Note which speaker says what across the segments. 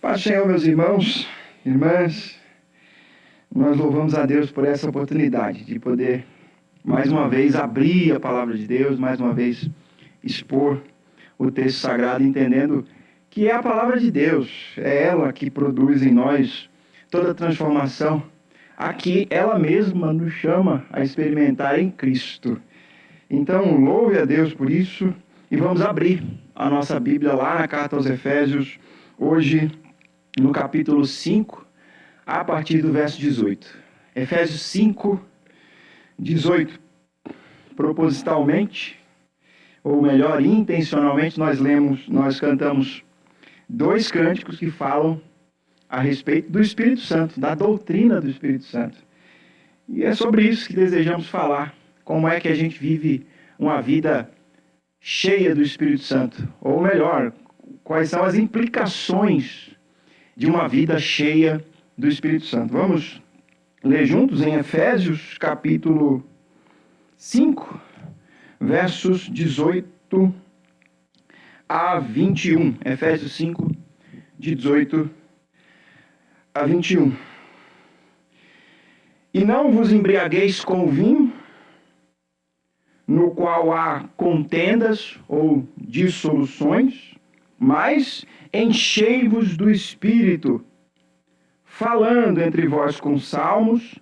Speaker 1: Paz do Senhor, meus irmãos, irmãs, nós louvamos a Deus por essa oportunidade de poder, mais uma vez, abrir a palavra de Deus, mais uma vez, expor o texto sagrado, entendendo que é a palavra de Deus, é ela que produz em nós toda a transformação. Aqui, ela mesma nos chama a experimentar em Cristo. Então, louve a Deus por isso e vamos abrir a nossa Bíblia lá na Carta aos Efésios, hoje no capítulo 5, a partir do verso 18. Efésios 5, 18. Propositalmente, ou melhor, intencionalmente, nós cantamos dois cânticos que falam a respeito do Espírito Santo, da doutrina do Espírito Santo. E é sobre isso que desejamos falar. Como é que a gente vive uma vida cheia do Espírito Santo? Ou melhor, quais são as implicações de uma vida cheia do Espírito Santo? Vamos ler juntos em Efésios capítulo 5, versos 18 a 21. Efésios 5, de 18 a 21. E não vos embriagueis com o vinho, no qual há contendas ou dissoluções, mas enchei-vos do Espírito, falando entre vós com salmos,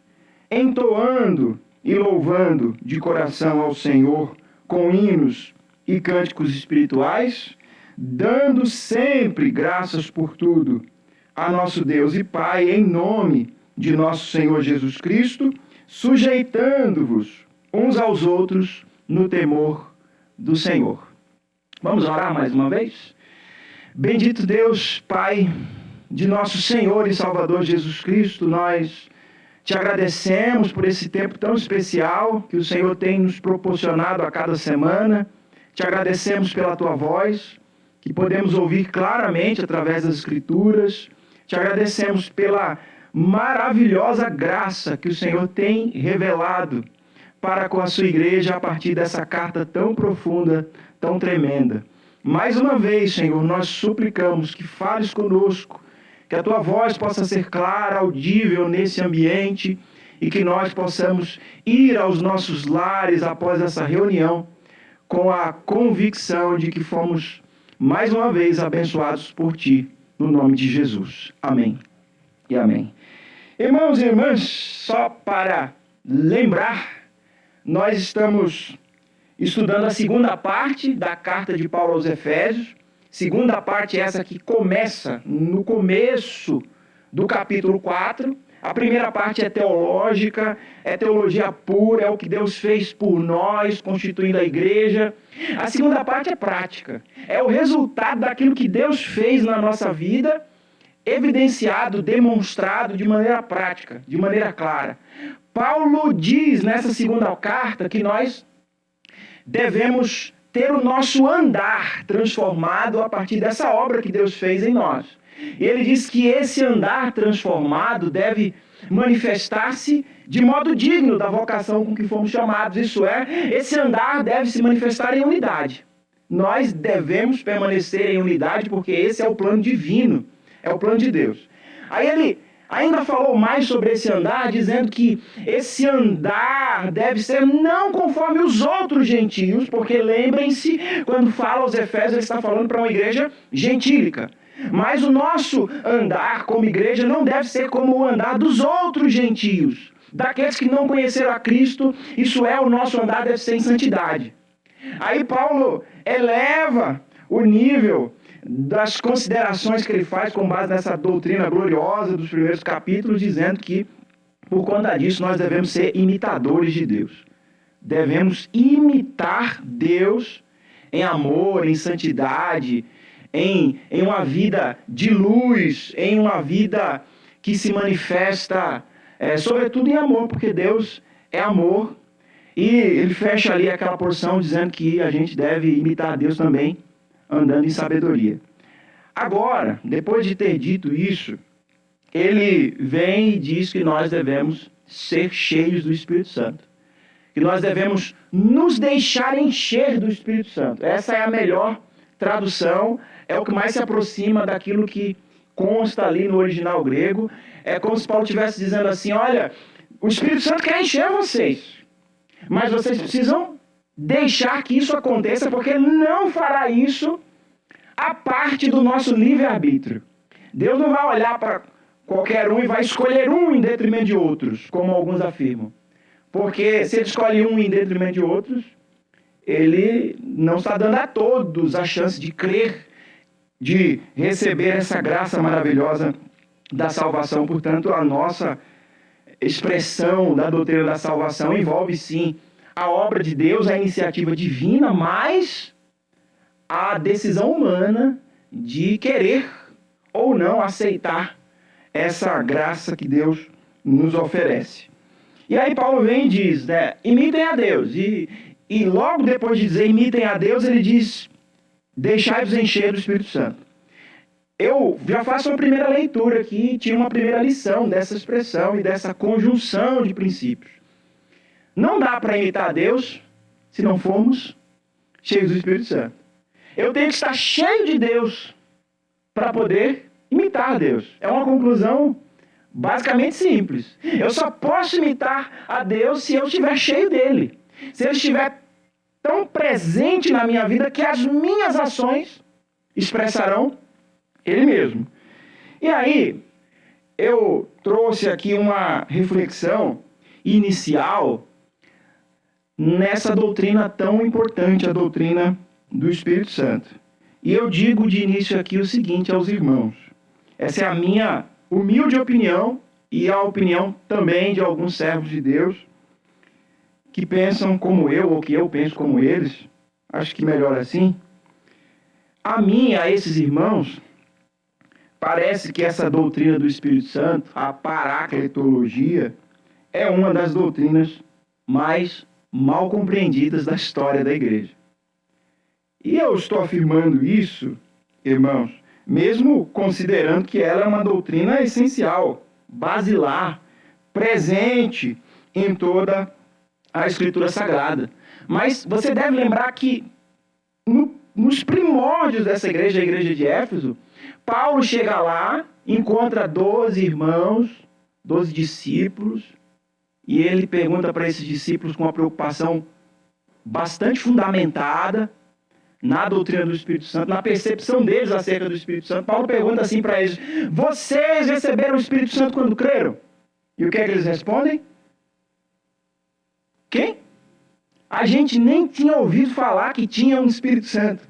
Speaker 1: entoando e louvando de coração ao Senhor com hinos e cânticos espirituais, dando sempre graças por tudo a nosso Deus e Pai, em nome de nosso Senhor Jesus Cristo, sujeitando-vos uns aos outros no temor do Senhor. Vamos orar mais uma vez? Bendito Deus, Pai de nosso Senhor e Salvador Jesus Cristo, nós te agradecemos por esse tempo tão especial que o Senhor tem nos proporcionado a cada semana. Te agradecemos pela tua voz, que podemos ouvir claramente através das Escrituras. Te agradecemos pela maravilhosa graça que o Senhor tem revelado para com a sua igreja a partir dessa carta tão profunda, tão tremenda. Mais uma vez, Senhor, nós suplicamos que fales conosco, que a tua voz possa ser clara, audível nesse ambiente e que nós possamos ir aos nossos lares após essa reunião com a convicção de que fomos mais uma vez abençoados por ti, no nome de Jesus. Amém e amém. Irmãos e irmãs, só para lembrar, nós estamos estudando a segunda parte da carta de Paulo aos Efésios. Segunda parte essa que começa no começo do capítulo 4. A primeira parte é teológica, é teologia pura, é o que Deus fez por nós, constituindo a igreja. A segunda parte é prática, é o resultado daquilo que Deus fez na nossa vida, evidenciado, demonstrado de maneira prática, de maneira clara. Paulo diz nessa segunda carta que nós devemos ter o nosso andar transformado a partir dessa obra que Deus fez em nós. E ele diz que esse andar transformado deve manifestar-se de modo digno da vocação com que fomos chamados. Isso é, esse andar deve se manifestar em unidade. Nós devemos permanecer em unidade porque esse é o plano divino, é o plano de Deus. Aí ele ainda falou mais sobre esse andar, dizendo que esse andar deve ser não conforme os outros gentios, porque lembrem-se, quando fala aos Efésios, ele está falando para uma igreja gentílica. Mas o nosso andar como igreja não deve ser como o andar dos outros gentios, daqueles que não conheceram a Cristo. Isso é, o nosso andar deve ser em santidade. Aí Paulo eleva o nível das considerações que ele faz com base nessa doutrina gloriosa dos primeiros capítulos, dizendo que, por conta disso, nós devemos ser imitadores de Deus. Devemos imitar Deus em amor, em santidade, em uma vida de luz, em uma vida que se manifesta, sobretudo em amor, porque Deus é amor. E ele fecha ali aquela porção dizendo que a gente deve imitar Deus também, andando em sabedoria. Agora, depois de ter dito isso, ele vem e diz que nós devemos ser cheios do Espírito Santo. Que nós devemos nos deixar encher do Espírito Santo. Essa é a melhor tradução, é o que mais se aproxima daquilo que consta ali no original grego. É como se Paulo estivesse dizendo assim, olha, o Espírito Santo quer encher vocês, mas vocês precisam deixar que isso aconteça, porque ele não fará isso a parte do nosso livre-arbítrio. Deus não vai olhar para qualquer um e vai escolher um em detrimento de outros, como alguns afirmam. Porque se ele escolhe um em detrimento de outros, ele não está dando a todos a chance de crer, de receber essa graça maravilhosa da salvação. Portanto, a nossa expressão da doutrina da salvação envolve, sim, a obra de Deus, a iniciativa divina, mas a decisão humana de querer ou não aceitar essa graça que Deus nos oferece. E aí Paulo vem e diz, né, imitem a Deus. E logo depois de dizer imitem a Deus, ele diz, deixai-vos encher do Espírito Santo. Eu já faço uma primeira leitura aqui, tinha uma primeira lição dessa expressão e dessa conjunção de princípios. Não dá para imitar a Deus se não formos cheios do Espírito Santo. Eu tenho que estar cheio de Deus para poder imitar a Deus. É uma conclusão basicamente simples. Eu só posso imitar a Deus se eu estiver cheio dele. Se ele estiver tão presente na minha vida que as minhas ações expressarão ele mesmo. E aí, eu trouxe aqui uma reflexão inicial nessa doutrina tão importante, a doutrina do Espírito Santo. E eu digo de início aqui o seguinte aos irmãos. Essa é a minha humilde opinião e a opinião também de alguns servos de Deus que pensam como eu ou que eu penso como eles. Acho que melhor assim. A mim, a esses irmãos, parece que essa doutrina do Espírito Santo, a paracletologia, é uma das doutrinas mais mal compreendidas da história da igreja. E eu estou afirmando isso, irmãos, mesmo considerando que ela é uma doutrina essencial, basilar, presente em toda a Escritura Sagrada. Mas você deve lembrar que nos primórdios dessa igreja, a igreja de Éfeso, Paulo chega lá, encontra 12 irmãos, 12 discípulos, e ele pergunta para esses discípulos com uma preocupação bastante fundamentada na doutrina do Espírito Santo, na percepção deles acerca do Espírito Santo. Paulo pergunta assim para eles, vocês receberam o Espírito Santo quando creram? E o que é que eles respondem? Quem? A gente nem tinha ouvido falar que tinha um Espírito Santo.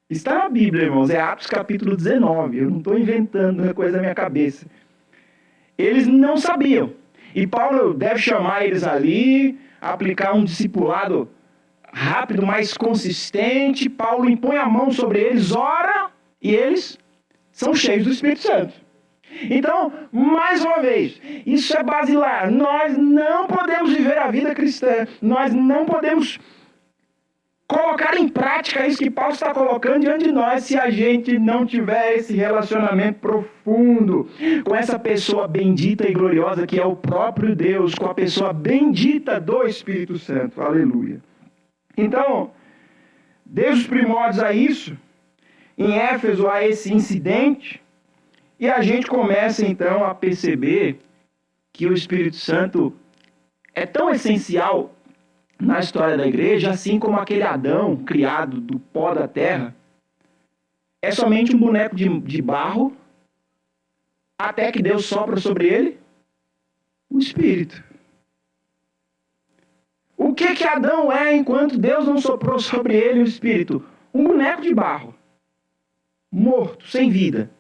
Speaker 1: Está na Bíblia, irmãos, é Atos capítulo 19, eu não estou inventando uma coisa na minha cabeça. Eles não sabiam. E Paulo deve chamar eles ali, aplicar um discipulado rápido, mais consistente. Paulo impõe a mão sobre eles, ora, e eles são cheios do Espírito Santo. Então, mais uma vez, isso é basilar. Nós não podemos viver a vida cristã, nós não podemos colocar em prática isso que Paulo está colocando diante de nós se a gente não tiver esse relacionamento profundo com essa pessoa bendita e gloriosa que é o próprio Deus, com a pessoa bendita do Espírito Santo. Aleluia. Então, desde os primórdios a isso, em Éfeso há esse incidente, e a gente começa então a perceber que o Espírito Santo é tão essencial na história da igreja, assim como aquele Adão criado do pó da terra, é somente um boneco de barro, até que Deus sopra sobre ele o Espírito. O que Adão é enquanto Deus não soprou sobre ele o Espírito? Um boneco de barro, morto, sem vida.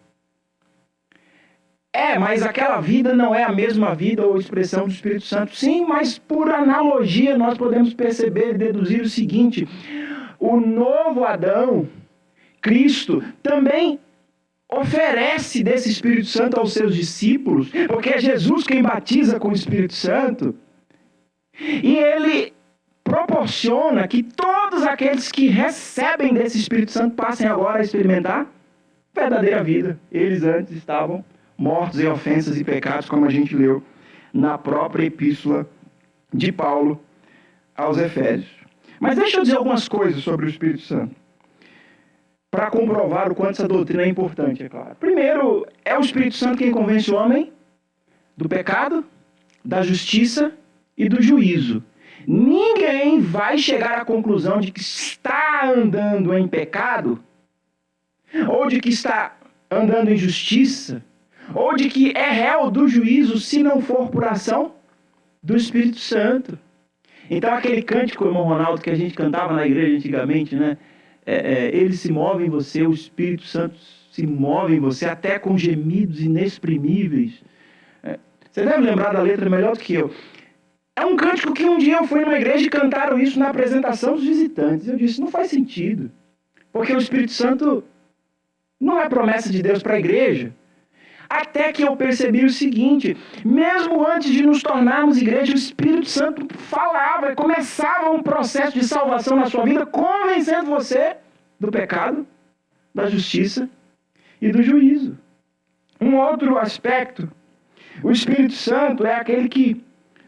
Speaker 1: Mas aquela vida não é a mesma vida ou expressão do Espírito Santo. Sim, mas por analogia nós podemos perceber e deduzir o seguinte: o novo Adão, Cristo, também oferece desse Espírito Santo aos seus discípulos, porque é Jesus quem batiza com o Espírito Santo. E ele proporciona que todos aqueles que recebem desse Espírito Santo passem agora a experimentar verdadeira vida. Eles antes estavam mortos em ofensas e pecados, como a gente leu na própria epístola de Paulo aos Efésios. Mas deixa eu dizer algumas coisas sobre o Espírito Santo. para comprovar o quanto essa doutrina é importante, é claro. Primeiro, é o Espírito Santo quem convence o homem do pecado, da justiça e do juízo. Ninguém vai chegar à conclusão de que está andando em pecado, ou de que está andando em justiça, ou de que é réu do juízo, se não for por ação do Espírito Santo. Então aquele cântico, irmão Ronaldo, que a gente cantava na igreja antigamente, né? Ele se move em você, o Espírito Santo se move em você, até com gemidos inexprimíveis. Você deve lembrar da letra melhor do que eu. É um cântico que um dia eu fui numa igreja e cantaram isso na apresentação dos visitantes. Eu disse, não faz sentido. Porque o Espírito Santo não é promessa de Deus para a igreja. Até que eu percebi o seguinte, mesmo antes de nos tornarmos igreja, o Espírito Santo falava, começava um processo de salvação na sua vida, convencendo você do pecado, da justiça e do juízo. Um outro aspecto, o Espírito Santo é aquele que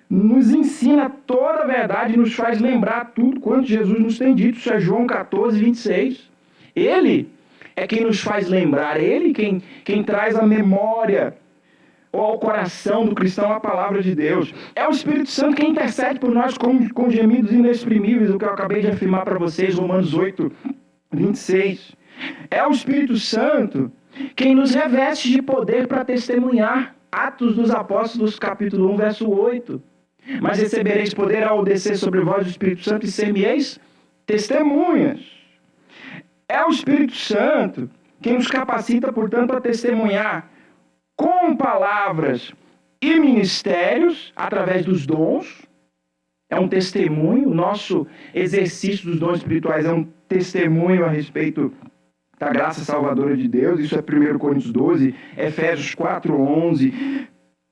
Speaker 1: nos ensina toda a verdade e nos faz lembrar tudo quanto Jesus nos tem dito. Isso é João 14, 26. Ele é quem nos faz lembrar, ele quem traz a memória ou ao coração do cristão a palavra de Deus. É o Espírito Santo quem intercede por nós com gemidos inexprimíveis, o que eu acabei de afirmar para vocês, Romanos 8, 26. É o Espírito Santo quem nos reveste de poder para testemunhar. Atos dos Apóstolos, capítulo 1, verso 8. Mas recebereis poder ao descer sobre vós o Espírito Santo e ser-me-eis testemunhas. É o Espírito Santo quem nos capacita, portanto, a testemunhar com palavras e ministérios, através dos dons. É um testemunho, o nosso exercício dos dons espirituais é um testemunho a respeito da graça salvadora de Deus. Isso é 1 Coríntios 12, Efésios 4, 11,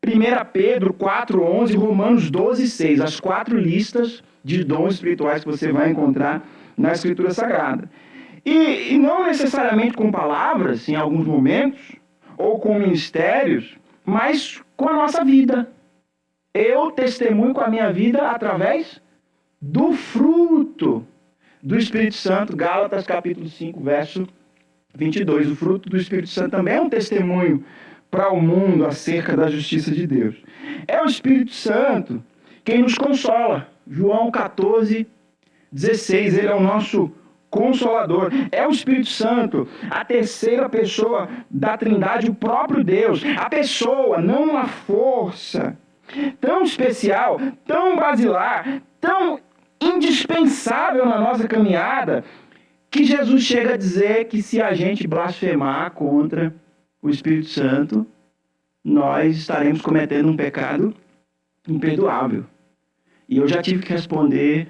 Speaker 1: 1 Pedro 4, 11, Romanos 12, 6. As 4 listas de dons espirituais que você vai encontrar na Escritura Sagrada. E não necessariamente com palavras, em alguns momentos, ou com ministérios, mas com a nossa vida. Eu testemunho com a minha vida através do fruto do Espírito Santo. Gálatas capítulo 5, verso 22. O fruto do Espírito Santo também é um testemunho para o mundo acerca da justiça de Deus. É o Espírito Santo quem nos consola. João 14, 16. Ele é o nosso Consolador. É o Espírito Santo, a terceira pessoa da Trindade, o próprio Deus. A pessoa, não a força. Tão especial, tão basilar, tão indispensável na nossa caminhada, que Jesus chega a dizer que se a gente blasfemar contra o Espírito Santo, nós estaremos cometendo um pecado imperdoável. E eu já tive que responder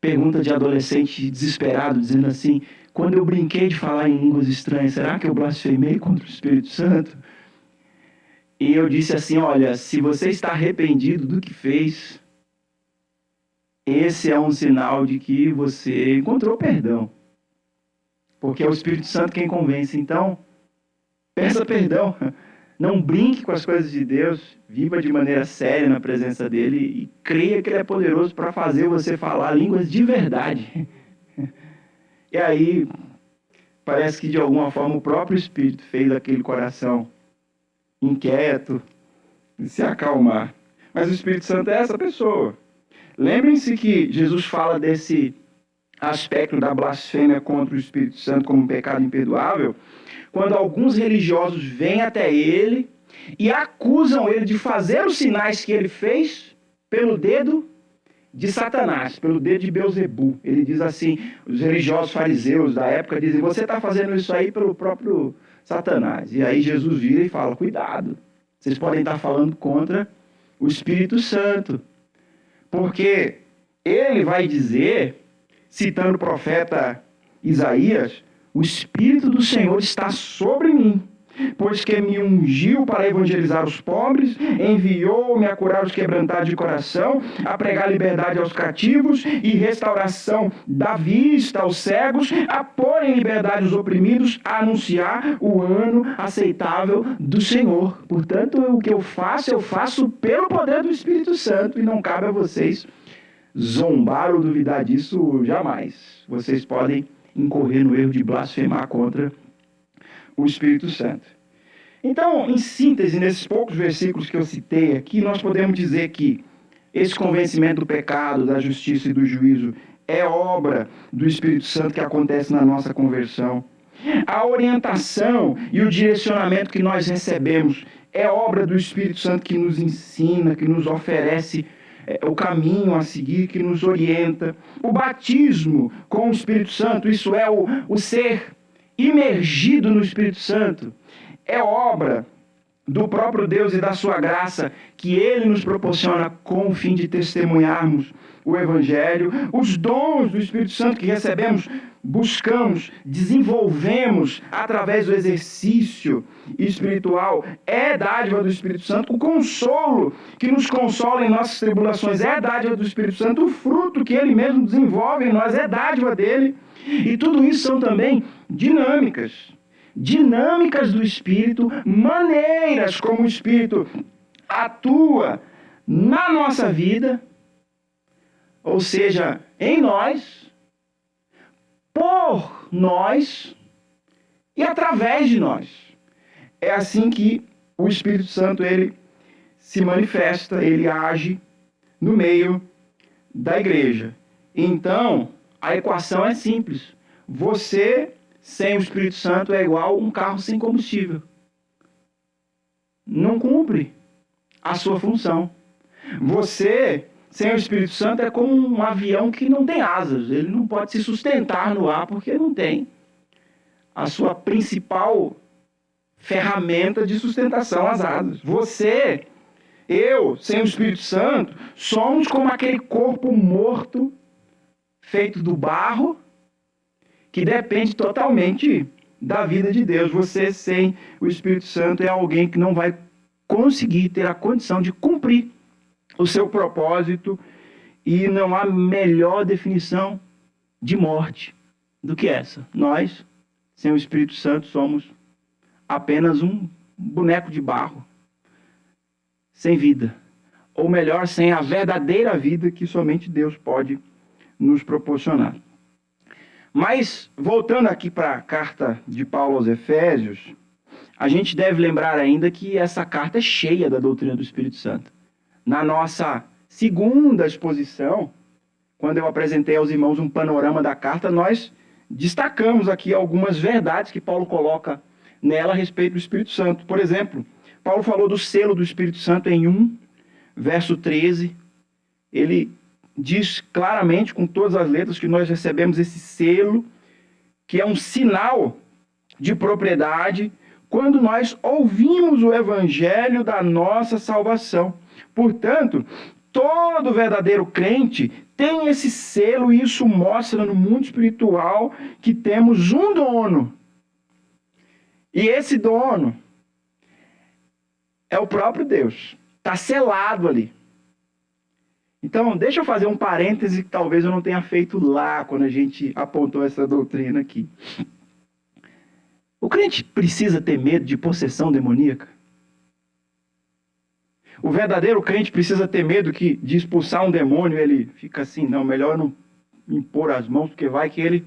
Speaker 1: pergunta de adolescente desesperado, dizendo assim, quando eu brinquei de falar em línguas estranhas, será que eu blasfemei contra o Espírito Santo? E eu disse assim, olha, se você está arrependido do que fez, esse é um sinal de que você encontrou perdão. Porque é o Espírito Santo quem convence. Então, peça perdão. Não brinque com as coisas de Deus, viva de maneira séria na presença dele e creia que ele é poderoso para fazer você falar línguas de verdade. E aí, parece que de alguma forma o próprio Espírito fez aquele coração inquieto se acalmar. Mas o Espírito Santo é essa pessoa. Lembrem-se que Jesus fala desse aspecto da blasfêmia contra o Espírito Santo como um pecado imperdoável, quando alguns religiosos vêm até ele e acusam ele de fazer os sinais que ele fez pelo dedo de Satanás, pelo dedo de Belzebu. Ele diz assim, os religiosos fariseus da época dizem, você está fazendo isso aí pelo próprio Satanás. E aí Jesus vira e fala, cuidado, vocês podem estar falando contra o Espírito Santo. Porque ele vai dizer, citando o profeta Isaías, o Espírito do Senhor está sobre mim, pois que me ungiu para evangelizar os pobres, enviou-me a curar os quebrantados de coração, a pregar liberdade aos cativos e restauração da vista aos cegos, a pôr em liberdade os oprimidos, a anunciar o ano aceitável do Senhor. Portanto, o que eu faço pelo poder do Espírito Santo, e não cabe a vocês zombar ou duvidar disso jamais. Vocês podem incorrer no erro de blasfemar contra o Espírito Santo. Então, em síntese, nesses poucos versículos que eu citei aqui, nós podemos dizer que esse convencimento do pecado, da justiça e do juízo é obra do Espírito Santo que acontece na nossa conversão. A orientação e o direcionamento que nós recebemos é obra do Espírito Santo que nos ensina, que nos oferece o caminho a seguir, que nos orienta. O batismo com o Espírito Santo, isso é o ser imergido no Espírito Santo, é obra do próprio Deus e da sua graça que Ele nos proporciona com o fim de testemunharmos o Evangelho. Os dons do Espírito Santo que recebemos, buscamos, desenvolvemos através do exercício espiritual, é dádiva do Espírito Santo. O consolo que nos consola em nossas tribulações é dádiva do Espírito Santo. O fruto que Ele mesmo desenvolve em nós é dádiva dEle. E tudo isso são também dinâmicas do Espírito, maneiras como o Espírito atua na nossa vida, ou seja, em nós, por nós e através de nós. É assim que o Espírito Santo ele se manifesta, ele age no meio da igreja. Então, a equação é simples. Você sem o Espírito Santo é igual um carro sem combustível. Não cumpre a sua função. Você, sem o Espírito Santo, é como um avião que não tem asas. Ele não pode se sustentar no ar porque não tem a sua principal ferramenta de sustentação, as asas. Você, eu, sem o Espírito Santo, somos como aquele corpo morto, feito do barro, que depende totalmente da vida de Deus. Você sem o Espírito Santo é alguém que não vai conseguir ter a condição de cumprir o seu propósito, e não há melhor definição de morte do que essa. Nós, sem o Espírito Santo, somos apenas um boneco de barro, sem vida. Ou melhor, sem a verdadeira vida que somente Deus pode nos proporcionar. Mas, voltando aqui para a carta de Paulo aos Efésios, a gente deve lembrar ainda que essa carta é cheia da doutrina do Espírito Santo. Na nossa segunda exposição, quando eu apresentei aos irmãos um panorama da carta, nós destacamos aqui algumas verdades que Paulo coloca nela a respeito do Espírito Santo. Por exemplo, Paulo falou do selo do Espírito Santo em 1, verso 13. Ele diz claramente, com todas as letras, que nós recebemos esse selo, que é um sinal de propriedade, quando nós ouvimos o evangelho da nossa salvação. Portanto, todo verdadeiro crente tem esse selo, e isso mostra no mundo espiritual que temos um dono. E esse dono é o próprio Deus. Está selado ali. Então, deixa eu fazer um parêntese que talvez eu não tenha feito lá, quando a gente apontou essa doutrina aqui. O crente precisa ter medo de possessão demoníaca? O verdadeiro crente precisa ter medo de expulsar um demônio, ele fica assim, não, melhor não impor as mãos, porque vai que ele...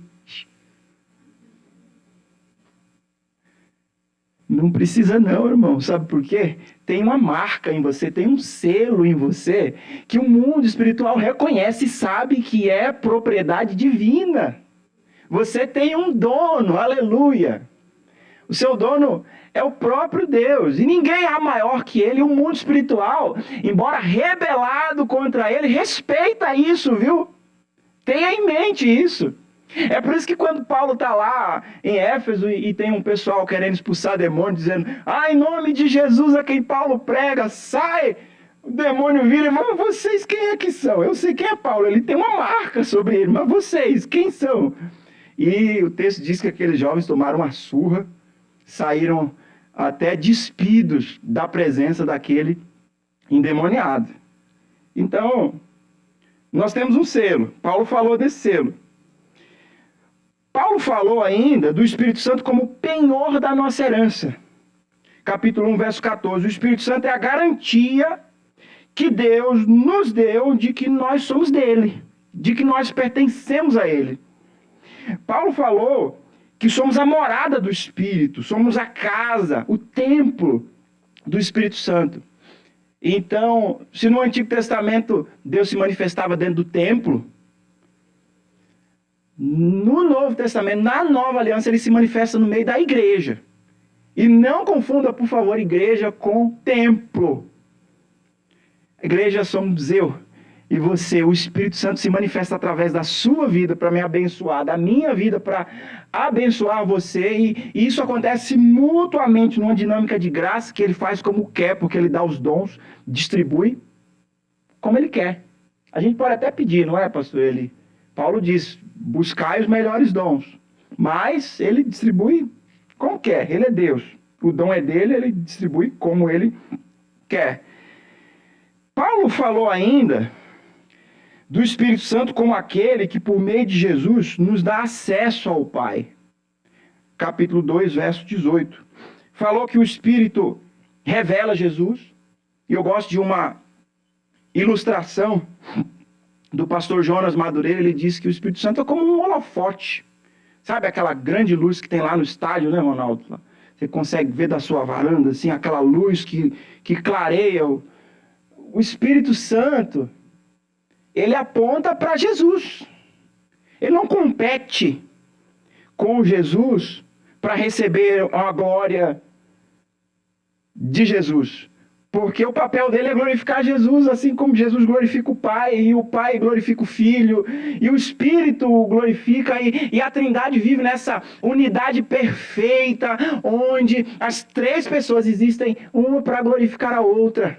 Speaker 1: Não precisa não, irmão. Sabe por quê? Tem uma marca em você, tem um selo em você, que o mundo espiritual reconhece e sabe que é propriedade divina. Você tem um dono, aleluia. O seu dono é o próprio Deus, e ninguém há maior que ele. O mundo espiritual, embora rebelado contra ele, respeita isso, viu? Tenha em mente isso. É por isso que quando Paulo está lá em Éfeso e tem um pessoal querendo expulsar demônio, dizendo, em nome de Jesus a quem Paulo prega, sai! O demônio vira, mas vocês quem é que são? Eu sei quem é Paulo, ele tem uma marca sobre ele, mas vocês, quem são? E o texto diz que aqueles jovens tomaram uma surra, saíram até despidos da presença daquele endemoniado. Então, nós temos um selo. Paulo falou desse selo. Paulo falou ainda do Espírito Santo como penhor da nossa herança. Capítulo 1, verso 14. O Espírito Santo é a garantia que Deus nos deu de que nós somos dele, de que nós pertencemos a ele. Paulo falou que somos a morada do Espírito, somos a casa, o templo do Espírito Santo. Então, se no Antigo Testamento Deus se manifestava dentro do templo, no Novo Testamento, na Nova Aliança, ele se manifesta no meio da igreja. E não confunda, por favor, igreja com templo. A igreja somos eu e você. O Espírito Santo se manifesta através da sua vida para me abençoar, da minha vida para abençoar você. E isso acontece mutuamente numa dinâmica de graça que ele faz como quer, porque ele dá os dons, distribui como ele quer. A gente pode até pedir, não é, pastor? Paulo diz, buscai os melhores dons. Mas ele distribui como quer, ele é Deus. O dom é dele, ele distribui como ele quer. Paulo falou ainda do Espírito Santo como aquele que, por meio de Jesus, nos dá acesso ao Pai. Capítulo 2, verso 18. Falou que o Espírito revela Jesus. E eu gosto de uma ilustração do pastor Jonas Madureira. Ele diz que o Espírito Santo é como um holofote. Sabe aquela grande luz que tem lá no estádio, né, Ronaldo? Você consegue ver da sua varanda, assim, aquela luz que clareia. O Espírito Santo, ele aponta para Jesus. Ele não compete com Jesus para receber a glória de Jesus. Porque o papel dele é glorificar Jesus, assim como Jesus glorifica o Pai, e o Pai glorifica o Filho, e o Espírito glorifica, e a Trindade vive nessa unidade perfeita, onde as três pessoas existem, uma para glorificar a outra.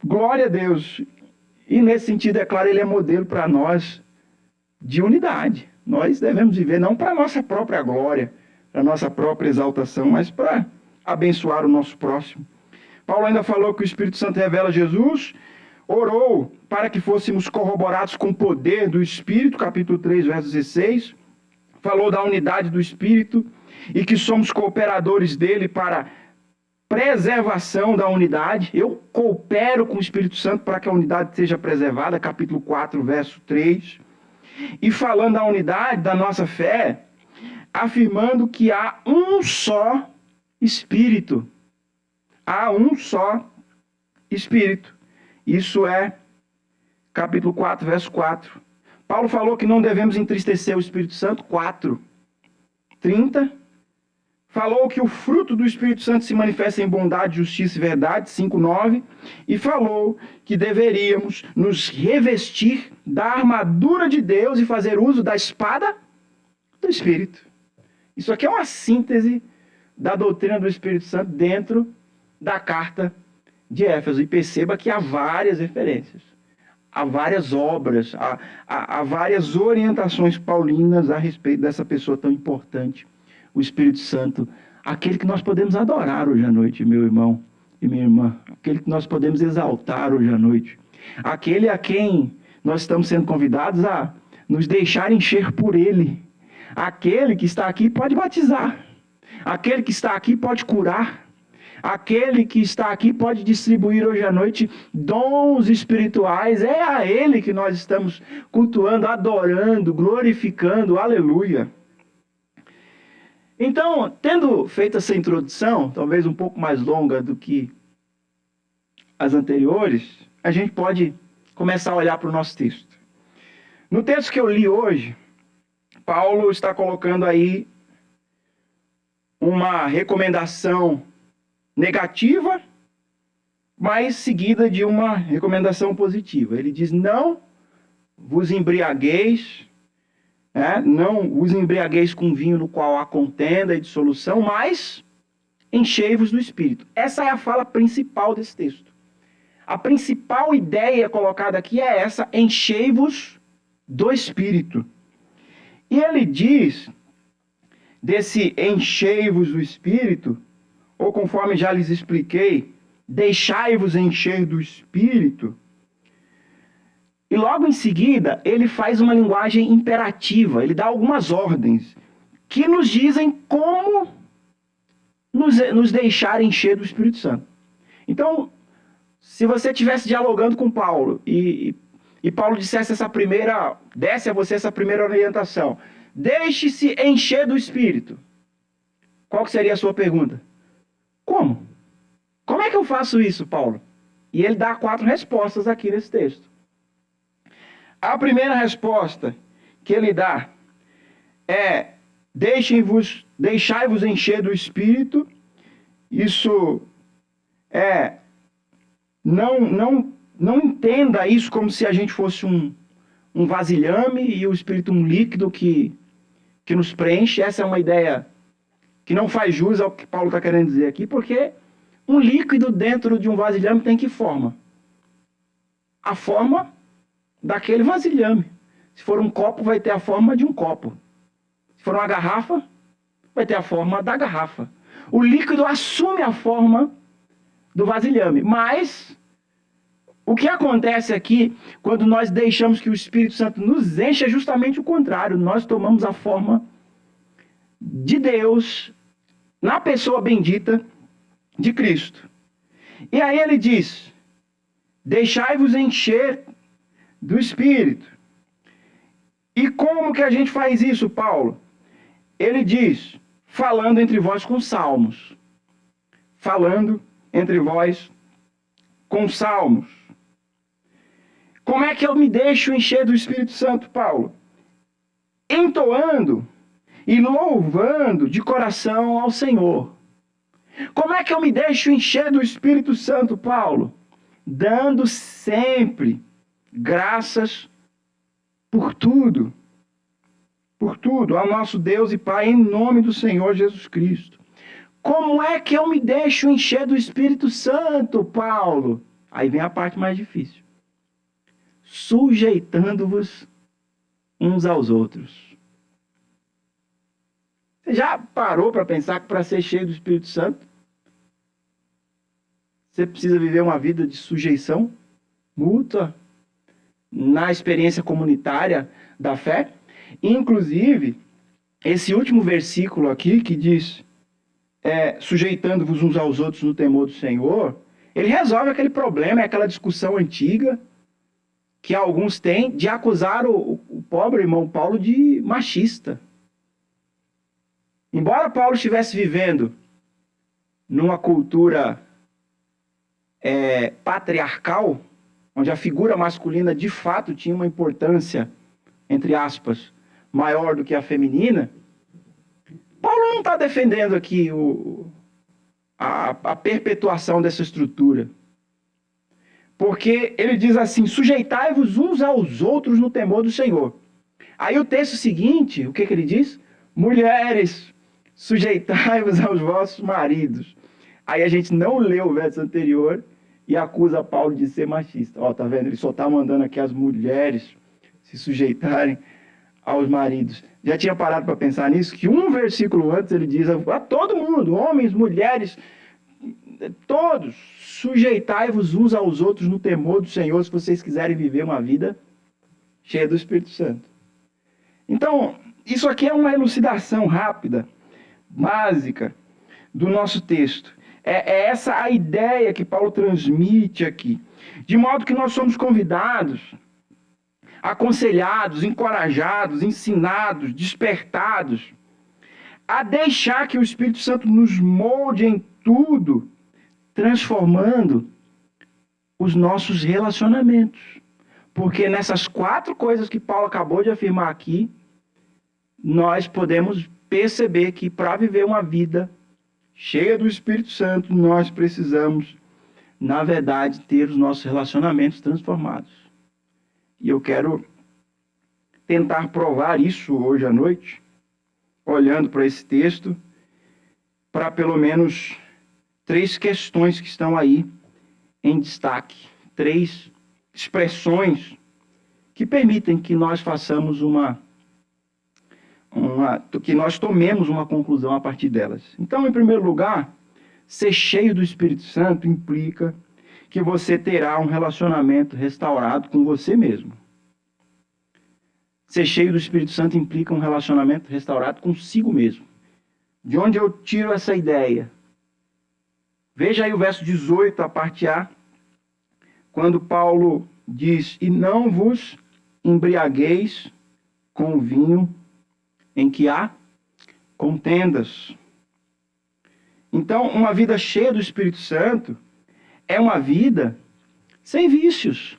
Speaker 1: Glória a Deus. E nesse sentido, é claro, ele é modelo para nós de unidade. Nós devemos viver não para a nossa própria glória, para a nossa própria exaltação, mas para abençoar o nosso próximo. Paulo ainda falou que o Espírito Santo revela Jesus, orou para que fôssemos corroborados com o poder do Espírito, capítulo 3, verso 16, falou da unidade do Espírito e que somos cooperadores dele para preservação da unidade. Eu coopero com o Espírito Santo para que a unidade seja preservada, capítulo 4, verso 3. E falando da unidade da nossa fé, afirmando que há um só Espírito. Há um só Espírito. Isso é capítulo 4, verso 4. Paulo falou que não devemos entristecer o Espírito Santo, 4:30. Falou que o fruto do Espírito Santo se manifesta em bondade, justiça e verdade, 5:9. E falou que deveríamos nos revestir da armadura de Deus e fazer uso da espada do Espírito. Isso aqui é uma síntese da doutrina do Espírito Santo dentro da carta de Éfeso. E perceba que há várias referências, há várias obras, há várias orientações paulinas a respeito dessa pessoa tão importante, o Espírito Santo, aquele que nós podemos adorar hoje à noite, meu irmão e minha irmã, aquele que nós podemos exaltar hoje à noite, aquele a quem nós estamos sendo convidados a nos deixar encher por ele, aquele que está aqui pode batizar, aquele que está aqui pode curar, aquele que está aqui pode distribuir hoje à noite dons espirituais. É a ele que nós estamos cultuando, adorando, glorificando, aleluia. Então, tendo feito essa introdução, talvez um pouco mais longa do que as anteriores, a gente pode começar a olhar para o nosso texto. No texto que eu li hoje, Paulo está colocando aí uma recomendação negativa, mas seguida de uma recomendação positiva. Ele diz, não vos embriagueis, não vos embriagueis com vinho no qual há contenda e dissolução, mas enchei-vos do Espírito. Essa é a fala principal desse texto. A principal ideia colocada aqui é essa, enchei-vos do Espírito. E ele diz, desse enchei-vos do Espírito, ou conforme já lhes expliquei, deixai-vos encher do Espírito. E logo em seguida, ele faz uma linguagem imperativa, ele dá algumas ordens que nos dizem como nos deixar encher do Espírito Santo. Então, se você estivesse dialogando com Paulo e e Paulo desse a você essa primeira orientação: deixe-se encher do Espírito. Qual que seria a sua pergunta? Como? Como é que eu faço isso, Paulo? E ele dá 4 respostas aqui nesse texto. A primeira resposta que ele dá é: deixai-vos encher do Espírito. Isso é, não entenda isso como se a gente fosse um vasilhame e o Espírito um líquido que nos preenche. Essa é uma ideia que não faz jus ao que Paulo está querendo dizer aqui, porque um líquido dentro de um vasilhame tem que forma? A forma daquele vasilhame. Se for um copo, vai ter a forma de um copo. Se for uma garrafa, vai ter a forma da garrafa. O líquido assume a forma do vasilhame. Mas o que acontece aqui, quando nós deixamos que o Espírito Santo nos enche, é justamente o contrário. Nós tomamos a forma de Deus na pessoa bendita de Cristo. E aí ele diz: deixai-vos encher do Espírito. E como que a gente faz isso, Paulo? Ele diz: falando entre vós com salmos. Falando entre vós com salmos. Como é que eu me deixo encher do Espírito Santo, Paulo? Entoando e louvando de coração ao Senhor. Como é que eu me deixo encher do Espírito Santo, Paulo? Dando sempre graças por tudo ao nosso Deus e Pai, em nome do Senhor Jesus Cristo. Como é que eu me deixo encher do Espírito Santo, Paulo? Aí vem a parte mais difícil. Sujeitando-vos uns aos outros. Você já parou para pensar que para ser cheio do Espírito Santo, você precisa viver uma vida de sujeição mútua na experiência comunitária da fé? Inclusive, esse último versículo aqui que diz: sujeitando-vos uns aos outros no temor do Senhor, ele resolve aquele problema, aquela discussão antiga que alguns têm de acusar o pobre irmão Paulo de machista. Embora Paulo estivesse vivendo numa cultura patriarcal, onde a figura masculina de fato tinha uma importância, entre aspas, maior do que a feminina, Paulo não está defendendo aqui a perpetuação dessa estrutura. Porque ele diz assim: sujeitai-vos uns aos outros no temor do Senhor. Aí o texto seguinte, o que ele diz? Mulheres, sujeitai-vos aos vossos maridos. Aí a gente não lê o verso anterior e acusa Paulo de ser machista. Ó, tá vendo? Ele só está mandando aqui as mulheres se sujeitarem aos maridos. Já tinha parado para pensar nisso? Que um versículo antes ele diz a todo mundo, homens, mulheres, todos, sujeitai-vos uns aos outros no temor do Senhor, se vocês quiserem viver uma vida cheia do Espírito Santo. Então, isso aqui é uma elucidação rápida, básica, do nosso texto. É essa a ideia que Paulo transmite aqui. De modo que nós somos convidados, aconselhados, encorajados, ensinados, despertados, a deixar que o Espírito Santo nos molde em tudo, transformando os nossos relacionamentos. Porque nessas 4 coisas que Paulo acabou de afirmar aqui, nós podemos perceber que para viver uma vida cheia do Espírito Santo, nós precisamos, na verdade, ter os nossos relacionamentos transformados. E eu quero tentar provar isso hoje à noite, olhando para esse texto, para pelo menos 3 questões que estão aí em destaque. 3 expressões que permitem que nós façamos que nós tomemos uma conclusão a partir delas. Então, em primeiro lugar, ser cheio do Espírito Santo implica que você terá um relacionamento restaurado com você mesmo. Ser cheio do Espírito Santo implica um relacionamento restaurado consigo mesmo. De onde eu tiro essa ideia? Veja aí o verso 18, a parte A, quando Paulo diz: e não vos embriagueis com vinho em que há contendas. Então, uma vida cheia do Espírito Santo é uma vida sem vícios.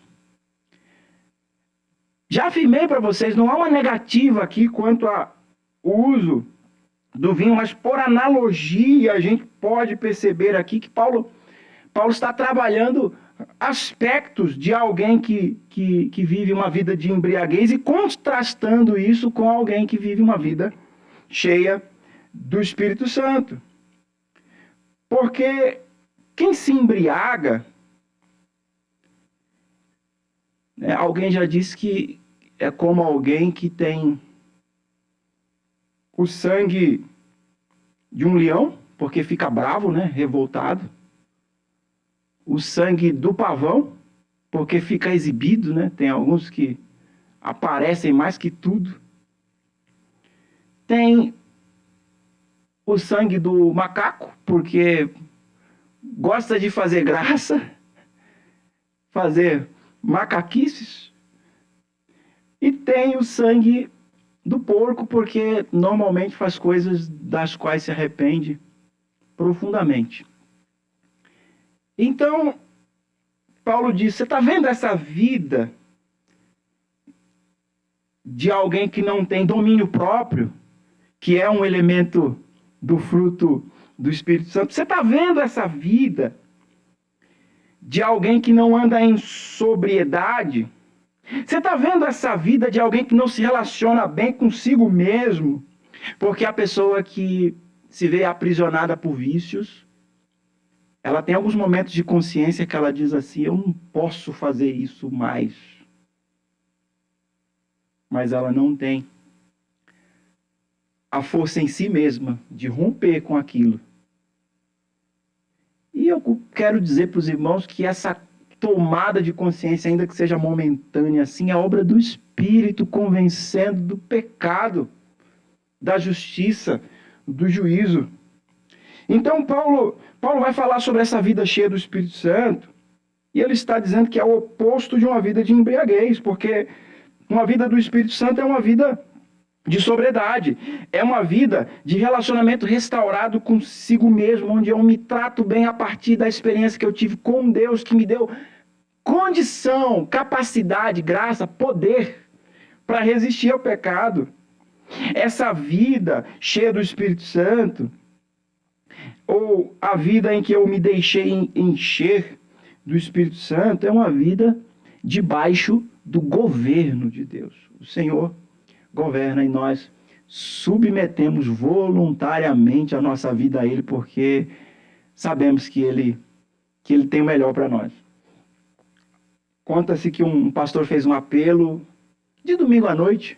Speaker 1: Já afirmei para vocês, não há uma negativa aqui quanto ao uso do vinho, mas por analogia a gente pode perceber aqui que Paulo está trabalhando aspectos de alguém que vive uma vida de embriaguez e contrastando isso com alguém que vive uma vida cheia do Espírito Santo. Porque quem se embriaga, alguém já disse que é como alguém que tem o sangue de um leão, porque fica bravo, revoltado. O sangue do pavão, porque fica exibido, Tem alguns que aparecem mais que tudo. Tem o sangue do macaco, porque gosta de fazer graça, fazer macaquices. E tem o sangue do porco, porque normalmente faz coisas das quais se arrepende profundamente. Então, Paulo diz: você está vendo essa vida de alguém que não tem domínio próprio, que é um elemento do fruto do Espírito Santo? Você está vendo essa vida de alguém que não anda em sobriedade? Você está vendo essa vida de alguém que não se relaciona bem consigo mesmo? Porque a pessoa que se vê aprisionada por vícios, ela tem alguns momentos de consciência que ela diz assim: eu não posso fazer isso mais. Mas ela não tem a força em si mesma de romper com aquilo. E eu quero dizer para os irmãos que essa tomada de consciência, ainda que seja momentânea assim, é obra do Espírito convencendo do pecado, da justiça, do juízo. Então Paulo vai falar sobre essa vida cheia do Espírito Santo, e ele está dizendo que é o oposto de uma vida de embriaguez, porque uma vida do Espírito Santo é uma vida de sobriedade, é uma vida de relacionamento restaurado consigo mesmo, onde eu me trato bem a partir da experiência que eu tive com Deus, que me deu condição, capacidade, graça, poder para resistir ao pecado. Essa vida cheia do Espírito Santo, ou a vida em que eu me deixei encher do Espírito Santo, é uma vida debaixo do governo de Deus. O Senhor governa e nós submetemos voluntariamente a nossa vida a Ele, porque sabemos que Ele tem o melhor para nós. Conta-se que um pastor fez um apelo de domingo à noite.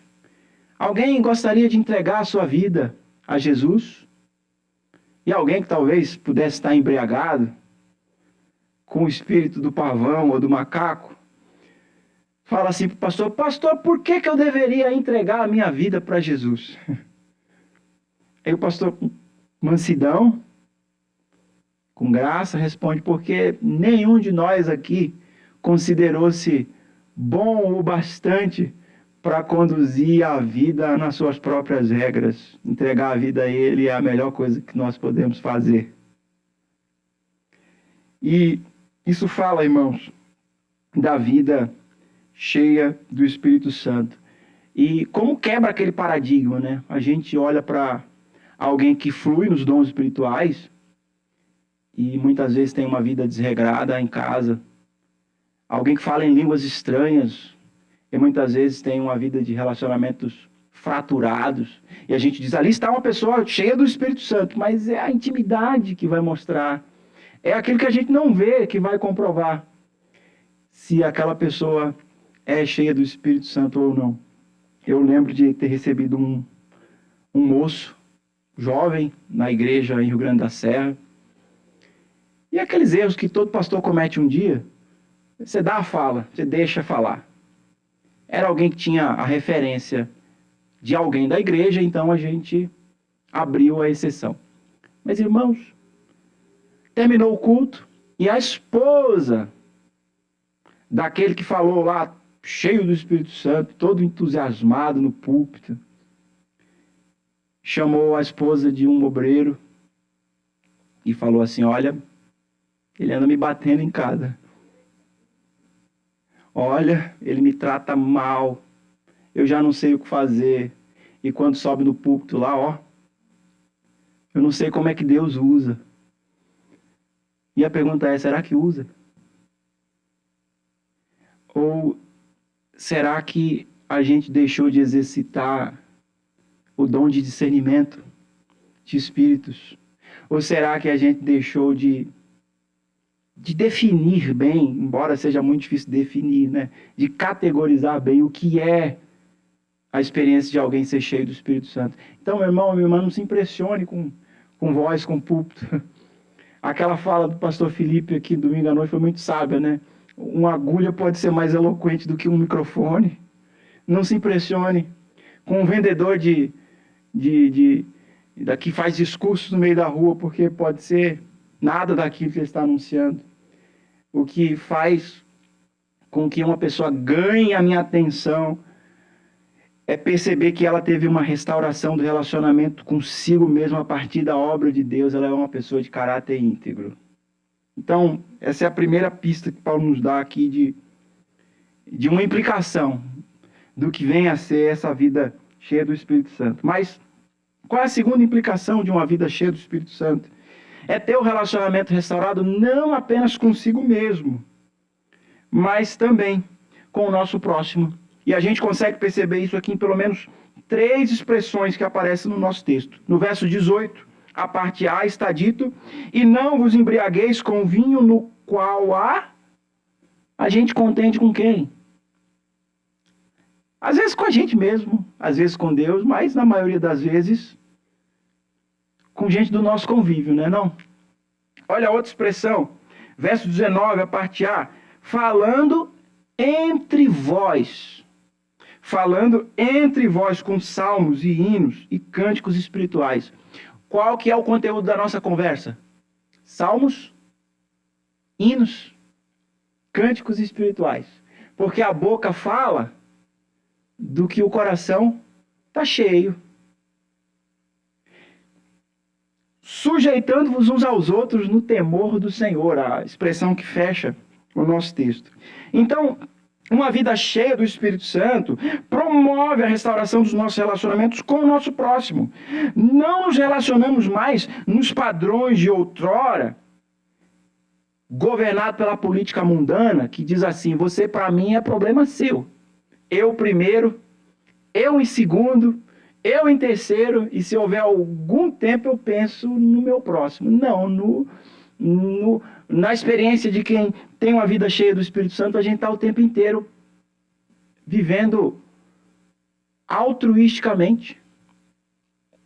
Speaker 1: Alguém gostaria de entregar a sua vida a Jesus? E alguém que talvez pudesse estar embriagado, com o espírito do pavão ou do macaco, fala assim para o pastor: pastor, por que eu deveria entregar a minha vida para Jesus? Aí o pastor, com mansidão, com graça, responde: porque nenhum de nós aqui considerou-se bom o bastante para conduzir a vida nas suas próprias regras. Entregar a vida a Ele é a melhor coisa que nós podemos fazer. E isso fala, irmãos, da vida cheia do Espírito Santo. E como quebra aquele paradigma, A gente olha para alguém que flui nos dons espirituais e muitas vezes tem uma vida desregrada em casa. Alguém que fala em línguas estranhas e muitas vezes tem uma vida de relacionamentos fraturados. E a gente diz: ali está uma pessoa cheia do Espírito Santo. Mas é a intimidade que vai mostrar. É aquilo que a gente não vê que vai comprovar se aquela pessoa é cheia do Espírito Santo ou não. Eu lembro de ter recebido um moço jovem na igreja em Rio Grande da Serra. E aqueles erros que todo pastor comete um dia, você dá a fala, você deixa falar. Era alguém que tinha a referência de alguém da igreja, então a gente abriu a exceção. Mas, irmãos, terminou o culto e a esposa daquele que falou lá, cheio do Espírito Santo, todo entusiasmado no púlpito, chamou a esposa de um obreiro e falou assim: olha, ele anda me batendo em casa. Olha, ele me trata mal. Eu já não sei o que fazer. E quando sobe no púlpito lá, ó, eu não sei como é que Deus usa. E a pergunta é, será que usa? Ou será que a gente deixou de exercitar o dom de discernimento de espíritos? Ou será que a gente deixou de definir bem, embora seja muito difícil definir, né? De categorizar bem o que é a experiência de alguém ser cheio do Espírito Santo. Então, meu irmão, minha irmã, não se impressione com voz, com púlpito. Aquela fala do pastor Felipe aqui domingo à noite foi muito sábia, né? Uma agulha pode ser mais eloquente do que um microfone. Não se impressione com um vendedor que faz discursos no meio da rua, porque pode ser nada daquilo que ele está anunciando. O que faz com que uma pessoa ganhe a minha atenção é perceber que ela teve uma restauração do relacionamento consigo mesma a partir da obra de Deus. Ela é uma pessoa de caráter íntegro. Então, essa é a primeira pista que Paulo nos dá aqui de uma implicação do que vem a ser essa vida cheia do Espírito Santo. Mas qual é a segunda implicação de uma vida cheia do Espírito Santo? É ter o relacionamento restaurado não apenas consigo mesmo, mas também com o nosso próximo. E a gente consegue perceber isso aqui em pelo menos 3 expressões que aparecem no nosso texto. No verso 18, a parte A está dito: e não vos embriagueis com vinho no qual a gente contende com quem? Às vezes com a gente mesmo, às vezes com Deus, mas na maioria das vezes com gente do nosso convívio, né? Não? Olha a outra expressão, verso 19, a parte A, falando entre vós com salmos e hinos e cânticos espirituais. Qual que é o conteúdo da nossa conversa? Salmos, hinos, cânticos espirituais. Porque a boca fala do que o coração está cheio. Sujeitando-vos uns aos outros no temor do Senhor, a expressão que fecha o nosso texto. Então, uma vida cheia do Espírito Santo promove a restauração dos nossos relacionamentos com o nosso próximo. Não nos relacionamos mais nos padrões de outrora, governado pela política mundana, que diz assim: você para mim é problema seu. Eu primeiro, eu em segundo, eu em terceiro, e se houver algum tempo eu penso no meu próximo. Não, na experiência de quem tem uma vida cheia do Espírito Santo, a gente está o tempo inteiro vivendo altruisticamente,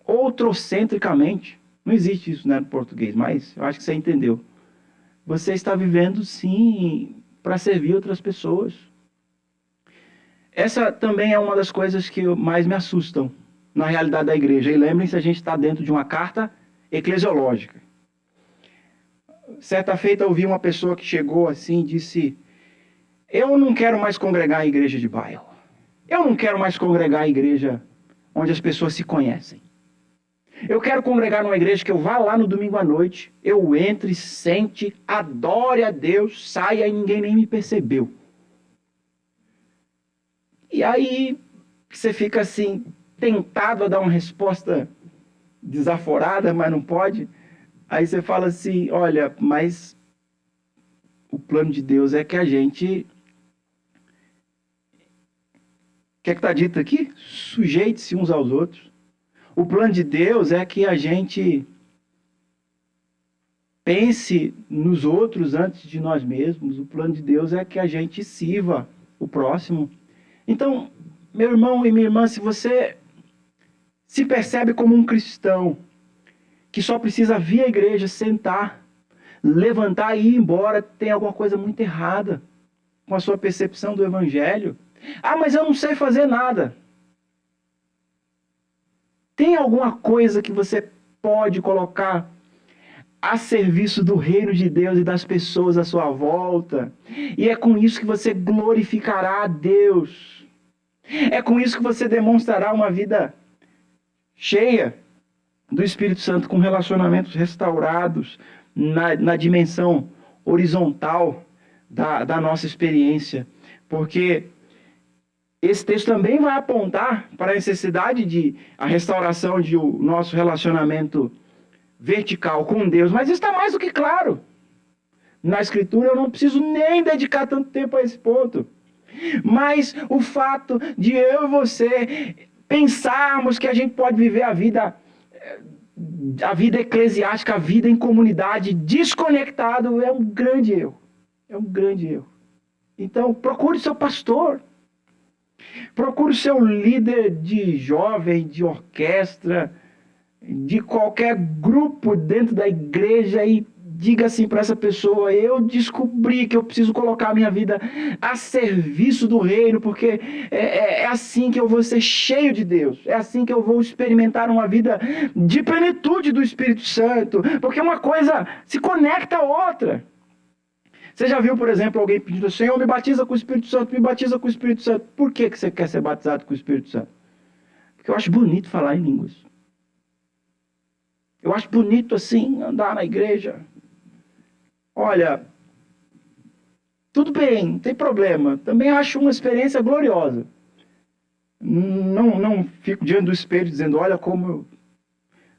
Speaker 1: outrocentricamente. Não existe isso, né, no português, mas eu acho que você entendeu. Você está vivendo, sim, para servir outras pessoas. Essa também é uma das coisas que mais me assustam na realidade da igreja. E lembrem-se, a gente está dentro de uma carta eclesiológica. Certa feita eu ouvi uma pessoa que chegou assim e disse: eu não quero mais congregar em igreja de bairro. Eu não quero mais congregar em igreja onde as pessoas se conhecem. Eu quero congregar numa igreja que eu vá lá no domingo à noite, eu entre, sente, adore a Deus, saia e ninguém nem me percebeu. E aí você fica assim, tentado a dar uma resposta desaforada, mas não pode. Aí você fala assim: olha, mas o plano de Deus é que a gente... O que é que está dito aqui? Sujeite-se uns aos outros. O plano de Deus é que a gente pense nos outros antes de nós mesmos. O plano de Deus é que a gente sirva o próximo. Então, meu irmão e minha irmã, se você se percebe como um cristão que só precisa vir à igreja, sentar, levantar e ir embora, tem alguma coisa muito errada com a sua percepção do evangelho. Ah, mas eu não sei fazer nada. Tem alguma coisa que você pode colocar a serviço do reino de Deus e das pessoas à sua volta. E é com isso que você glorificará a Deus. É com isso que você demonstrará uma vida cheia do Espírito Santo, com relacionamentos restaurados na dimensão horizontal da nossa experiência. Porque esse texto também vai apontar para a necessidade de a restauração de o nosso relacionamento vertical com Deus. Mas isso está mais do que claro. Na Escritura eu não preciso nem dedicar tanto tempo a esse ponto. Mas o fato de eu e você pensarmos que a gente pode viver a vida eclesiástica, a vida em comunidade, desconectado, é um grande erro. É um grande erro. Então, procure seu pastor. Procure o seu líder de jovem, de orquestra, de qualquer grupo dentro da igreja e diga assim para essa pessoa: eu descobri que eu preciso colocar a minha vida a serviço do reino, porque é assim que eu vou ser cheio de Deus, é assim que eu vou experimentar uma vida de plenitude do Espírito Santo, porque uma coisa se conecta à outra. Você já viu, por exemplo, alguém pedindo: Senhor, me batiza com o Espírito Santo, me batiza com o Espírito Santo. Por que você quer ser batizado com o Espírito Santo? Porque eu acho bonito falar em línguas. Eu acho bonito assim, andar na igreja. Olha, tudo bem, não tem problema. Também acho uma experiência gloriosa. Não fico diante do espelho dizendo: olha como eu...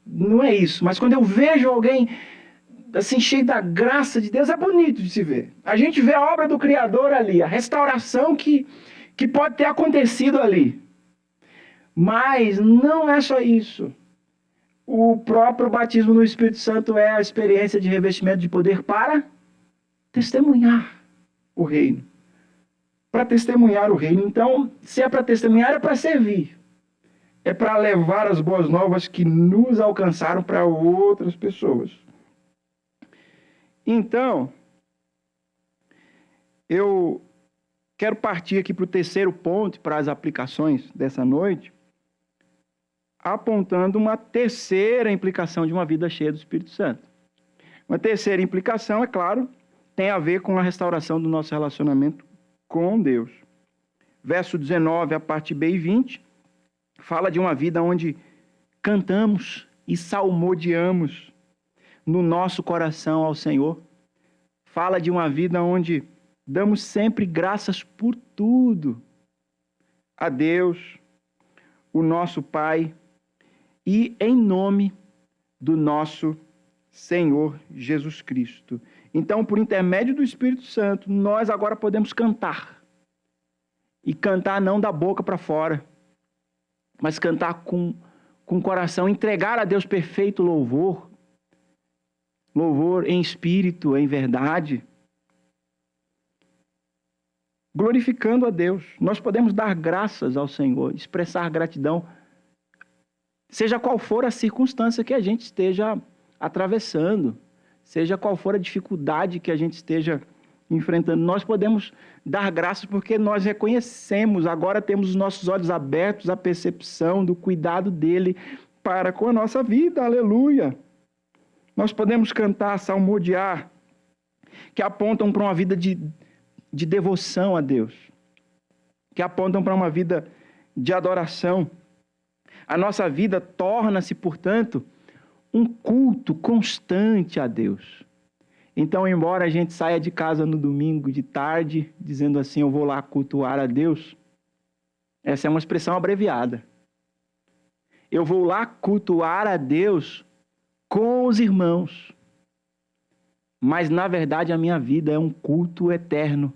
Speaker 1: Não é isso. Mas quando eu vejo alguém assim, cheio da graça de Deus, é bonito de se ver. A gente vê a obra do Criador ali, a restauração que pode ter acontecido ali. Mas não é só isso. O próprio batismo no Espírito Santo é a experiência de revestimento de poder para testemunhar o reino. Para testemunhar o reino. Então, se é para testemunhar, é para servir. É para levar as boas novas que nos alcançaram para outras pessoas. Então, eu quero partir aqui para o terceiro ponto, para as aplicações dessa noite, apontando uma terceira implicação de uma vida cheia do Espírito Santo. Uma terceira implicação, é claro, tem a ver com a restauração do nosso relacionamento com Deus. Verso 19, a parte B e 20, fala de uma vida onde cantamos e salmodiamos no nosso coração ao Senhor. Fala de uma vida onde damos sempre graças por tudo a Deus, o nosso Pai, e em nome do nosso Senhor Jesus Cristo. Então, por intermédio do Espírito Santo, nós agora podemos cantar. E cantar não da boca para fora, mas cantar com o coração, entregar a Deus perfeito louvor. Louvor em espírito, em verdade. Glorificando a Deus. Nós podemos dar graças ao Senhor, expressar gratidão, seja qual for a circunstância que a gente esteja atravessando, seja qual for a dificuldade que a gente esteja enfrentando. Nós podemos dar graças porque nós reconhecemos, agora temos os nossos olhos abertos à percepção do cuidado dele para com a nossa vida. Aleluia! Nós podemos cantar, salmodiar, que apontam para uma vida de devoção a Deus, que apontam para uma vida de adoração. A nossa vida torna-se, portanto, um culto constante a Deus. Então, embora a gente saia de casa no domingo de tarde, dizendo assim: eu vou lá cultuar a Deus, essa é uma expressão abreviada. Eu vou lá cultuar a Deus com os irmãos. Mas, na verdade, a minha vida é um culto eterno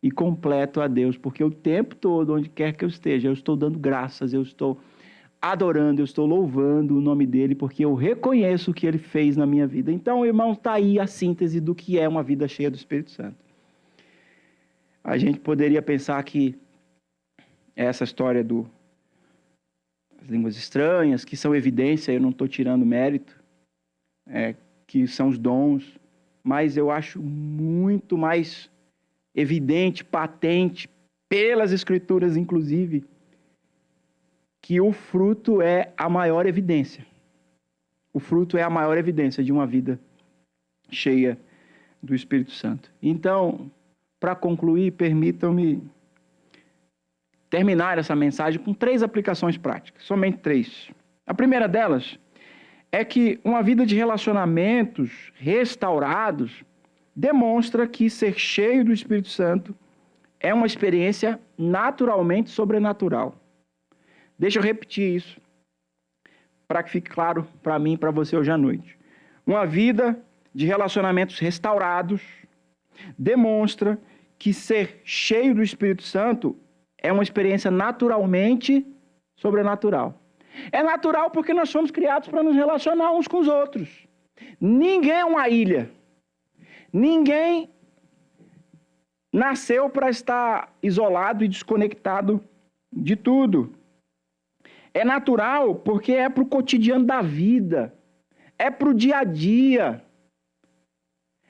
Speaker 1: e completo a Deus, porque o tempo todo, onde quer que eu esteja, eu estou dando graças, eu estou adorando, eu estou louvando o nome dele, porque eu reconheço o que ele fez na minha vida. Então, irmão, está aí a síntese do que é uma vida cheia do Espírito Santo. A gente poderia pensar que essa história das línguas estranhas, que são evidência, eu não estou tirando mérito, que são os dons, mas eu acho muito mais evidente, patente, pelas Escrituras, inclusive, que o fruto é a maior evidência. O fruto é a maior evidência de uma vida cheia do Espírito Santo. Então, para concluir, permitam-me terminar essa mensagem com 3 aplicações práticas, somente 3. A primeira delas é que uma vida de relacionamentos restaurados demonstra que ser cheio do Espírito Santo é uma experiência naturalmente sobrenatural. Deixa eu repetir isso, para que fique claro para mim e para você hoje à noite. Uma vida de relacionamentos restaurados demonstra que ser cheio do Espírito Santo é uma experiência naturalmente sobrenatural. É natural porque nós somos criados para nos relacionar uns com os outros. Ninguém é uma ilha. Ninguém nasceu para estar isolado e desconectado de tudo. É natural porque é para o cotidiano da vida. É para o dia a dia.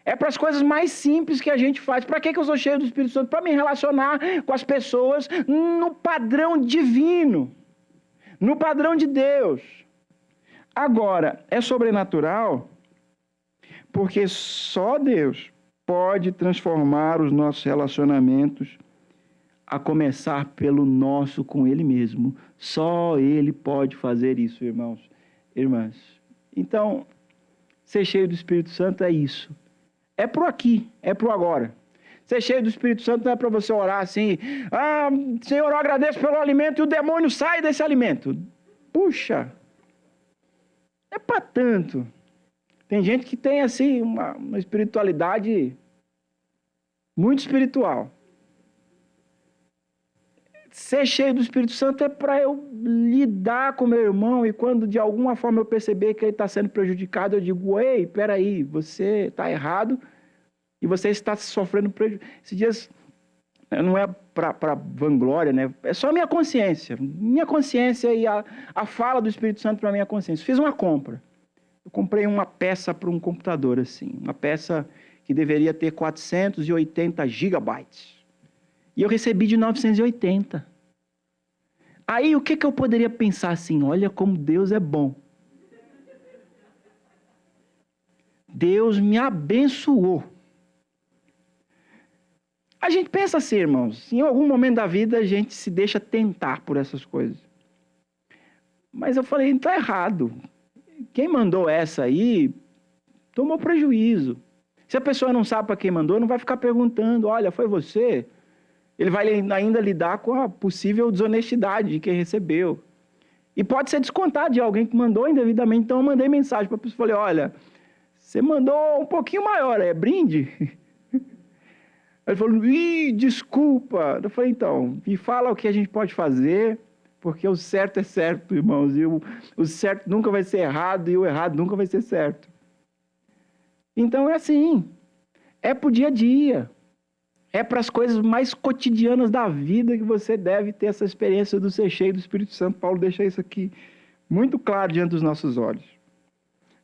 Speaker 1: É para as coisas mais simples que a gente faz. Para que eu sou cheio do Espírito Santo? Para me relacionar com as pessoas no padrão divino. No padrão de Deus. Agora, é sobrenatural porque só Deus pode transformar os nossos relacionamentos, a começar pelo nosso com Ele mesmo. Só Ele pode fazer isso, irmãos e irmãs. Então, ser cheio do Espírito Santo é isso. É pro aqui, é pro agora. Ser cheio do Espírito Santo não é para você orar assim, Senhor, eu agradeço pelo alimento e o demônio sai desse alimento. Puxa, é para tanto. Tem gente que tem assim uma espiritualidade muito espiritual. Ser cheio do Espírito Santo é para eu lidar com meu irmão e quando de alguma forma eu perceber que ele está sendo prejudicado, eu digo, ei, peraí, você está errado e você está sofrendo prejuízo. Esses dias, não é para vanglória, né? É só minha consciência e a fala do Espírito Santo para minha consciência. Fiz uma compra. Eu comprei uma peça para um computador, assim, uma peça que deveria ter 480 gigabytes. E eu recebi de 980. Aí o que eu poderia pensar assim? Olha como Deus é bom. Deus me abençoou. A gente pensa assim, irmãos, em algum momento da vida a gente se deixa tentar por essas coisas. Mas eu falei, está errado. Quem mandou essa aí tomou prejuízo. Se a pessoa não sabe para quem mandou, não vai ficar perguntando, olha, foi você? Ele vai ainda lidar com a possível desonestidade de quem recebeu. E pode ser descontado de alguém que mandou indevidamente. Então eu mandei mensagem para a pessoa, falei, olha, você mandou um pouquinho maior, é brinde? Ele falou, desculpa. Eu falei, então, me fala o que a gente pode fazer, porque o certo é certo, irmãos, e o certo nunca vai ser errado, e o errado nunca vai ser certo. Então é assim, é para o dia a dia, é para as coisas mais cotidianas da vida que você deve ter essa experiência do ser cheio do Espírito Santo. Paulo deixa isso aqui muito claro diante dos nossos olhos.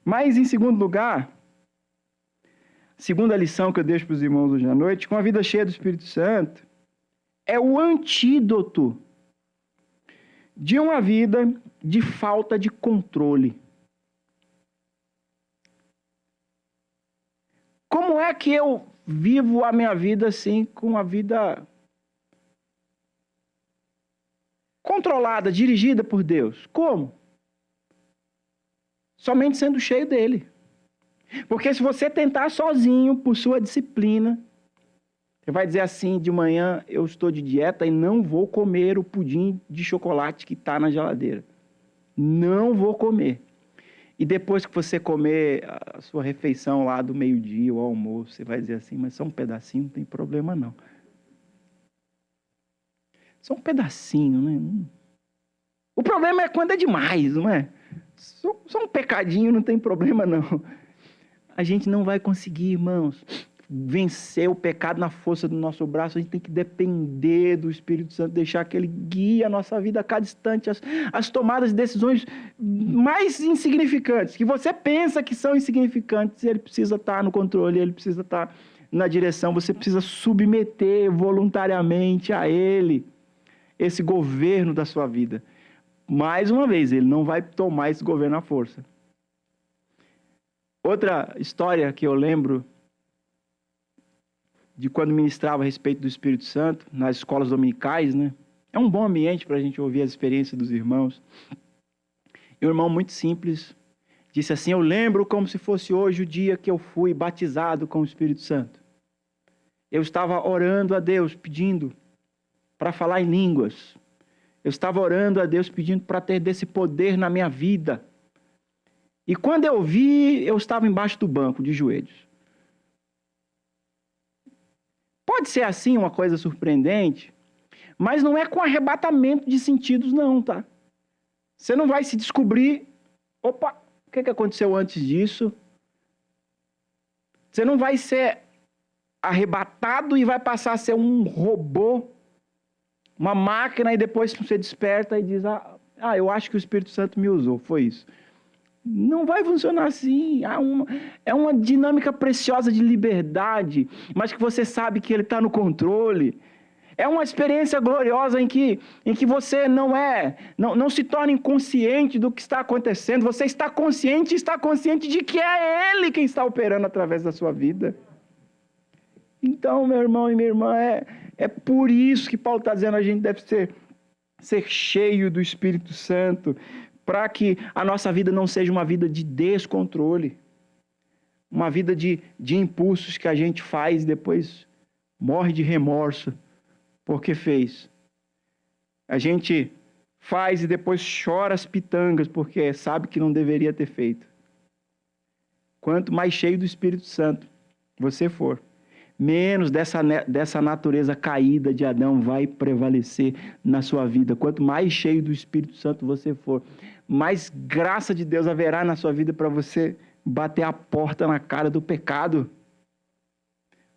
Speaker 1: Mas, em segundo lugar, segunda lição que eu deixo para os irmãos hoje à noite, com a vida cheia do Espírito Santo, é o antídoto de uma vida de falta de controle. Como é que eu vivo a minha vida assim, com uma vida controlada, dirigida por Deus? Como? Somente sendo cheio dele. Porque se você tentar sozinho, por sua disciplina, você vai dizer assim, de manhã eu estou de dieta e não vou comer o pudim de chocolate que está na geladeira. Não vou comer. E depois que você comer a sua refeição lá do meio-dia, o almoço, você vai dizer assim, mas só um pedacinho, não tem problema não. Só um pedacinho, né? O problema é quando é demais, não é? Só um pecadinho, não tem problema não. A gente não vai conseguir, irmãos, vencer o pecado na força do nosso braço. A gente tem que depender do Espírito Santo, deixar que Ele guie a nossa vida a cada instante, as tomadas de decisões mais insignificantes, que você pensa que são insignificantes, Ele precisa estar no controle, Ele precisa estar na direção, você precisa submeter voluntariamente a Ele esse governo da sua vida. Mais uma vez, Ele não vai tomar esse governo à força. Outra história que eu lembro de quando ministrava a respeito do Espírito Santo, nas escolas dominicais, né? É um bom ambiente para a gente ouvir as experiências dos irmãos. E um irmão muito simples disse assim: eu lembro como se fosse hoje o dia que eu fui batizado com o Espírito Santo. Eu estava orando a Deus, pedindo para falar em línguas. Eu estava orando a Deus, pedindo para ter desse poder na minha vida. E quando eu vi, eu estava embaixo do banco, de joelhos. Pode ser assim, uma coisa surpreendente, mas não é com arrebatamento de sentidos não, tá? Você não vai se descobrir, opa, o que aconteceu antes disso? Você não vai ser arrebatado e vai passar a ser um robô, uma máquina, e depois você desperta e diz, eu acho que o Espírito Santo me usou, foi isso. Não vai funcionar assim. É uma dinâmica preciosa de liberdade, mas que você sabe que ele está no controle. É uma experiência gloriosa em que você não se torna inconsciente do que está acontecendo. Você está consciente de que é Ele quem está operando através da sua vida. Então, meu irmão e minha irmã, é por isso que Paulo está dizendo, a gente deve ser cheio do Espírito Santo, para que a nossa vida não seja uma vida de descontrole, uma vida de impulsos que a gente faz e depois morre de remorso porque fez. A gente faz e depois chora as pitangas porque sabe que não deveria ter feito. Quanto mais cheio do Espírito Santo você for, menos dessa natureza caída de Adão vai prevalecer na sua vida. Quanto mais cheio do Espírito Santo você for, mais graça de Deus haverá na sua vida para você bater a porta na cara do pecado.